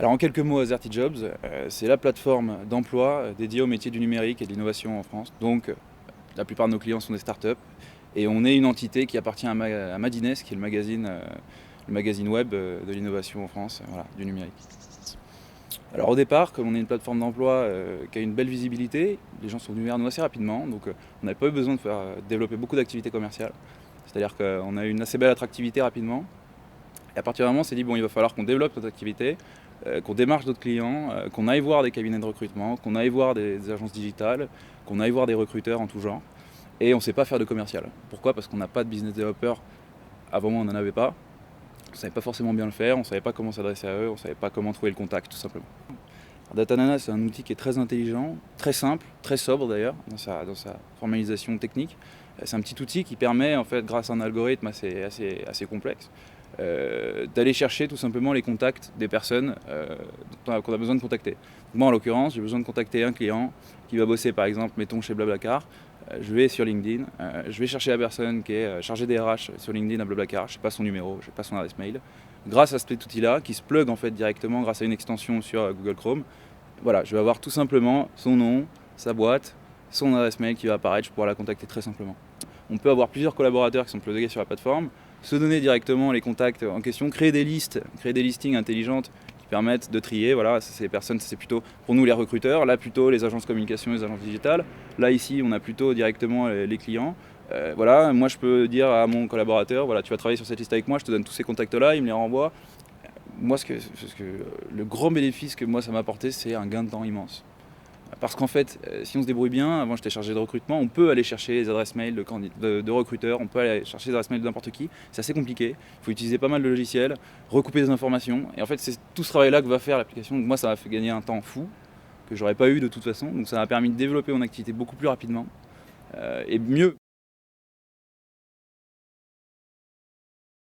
Alors en quelques mots, AzertyJobs, c'est la plateforme d'emploi dédiée aux métiers du numérique et de l'innovation en France. Donc la plupart de nos clients sont des startups et on est une entité qui appartient à Madines, qui est le magazine web de l'innovation en France, voilà, du numérique. Alors au départ, comme on est une plateforme d'emploi qui a une belle visibilité, les gens sont venus vers nous assez rapidement, donc on n'avait pas eu besoin de faire développer beaucoup d'activités commerciales. C'est-à-dire qu'on a eu une assez belle attractivité rapidement. Et à partir d'un moment, on s'est dit, bon, il va falloir qu'on développe notre activité, qu'on démarche d'autres clients, qu'on aille voir des cabinets de recrutement, qu'on aille voir des agences digitales, qu'on aille voir des recruteurs en tout genre. Et on ne sait pas faire de commercial. Pourquoi? Parce qu'on n'a pas de business developer. Avant, on n'en avait pas. On ne savait pas forcément bien le faire, on ne savait pas comment s'adresser à eux, on ne savait pas comment trouver le contact, tout simplement. Datanana, c'est un outil qui est très intelligent, très simple, très sobre d'ailleurs, dans sa formalisation technique. C'est un petit outil qui permet, en fait, grâce à un algorithme assez complexe, d'aller chercher tout simplement les contacts des personnes qu'on a besoin de contacter. Moi, en l'occurrence, j'ai besoin de contacter un client qui va bosser, par exemple, mettons chez Blablacar. Je vais sur LinkedIn, je vais chercher la personne qui est chargée des RH sur LinkedIn à Blablacar, je sais pas son numéro, je sais pas son adresse mail. Grâce à cet outil-là, qui se plug en fait directement grâce à une extension sur Google Chrome, voilà, je vais avoir tout simplement son nom, sa boîte, son adresse mail qui va apparaître, je pourrai la contacter très simplement. On peut avoir plusieurs collaborateurs qui sont plugués sur la plateforme, se donner directement les contacts en question, créer des listes, créer des listings intelligentes qui permettent de trier. Voilà, ça, c'est les personnes, c'est plutôt pour nous les recruteurs, là plutôt les agences de communication, les agences digitales. Là ici, on a plutôt directement les clients. Voilà, moi je peux dire à mon collaborateur, voilà, tu vas travailler sur cette liste avec moi, je te donne tous ces contacts-là, il me les renvoie. Moi, le grand bénéfice que moi ça m'a apporté, c'est un gain de temps immense. Parce qu'en fait, si on se débrouille bien, avant j'étais chargé de recrutement, on peut aller chercher les adresses mail de recruteurs, on peut aller chercher les adresses mail de n'importe qui. C'est assez compliqué, il faut utiliser pas mal de logiciels, recouper des informations. Et en fait, c'est tout ce travail-là que va faire l'application. Donc moi, ça m'a fait gagner un temps fou, que j'aurais pas eu de toute façon. Donc ça m'a permis de développer mon activité beaucoup plus rapidement et mieux.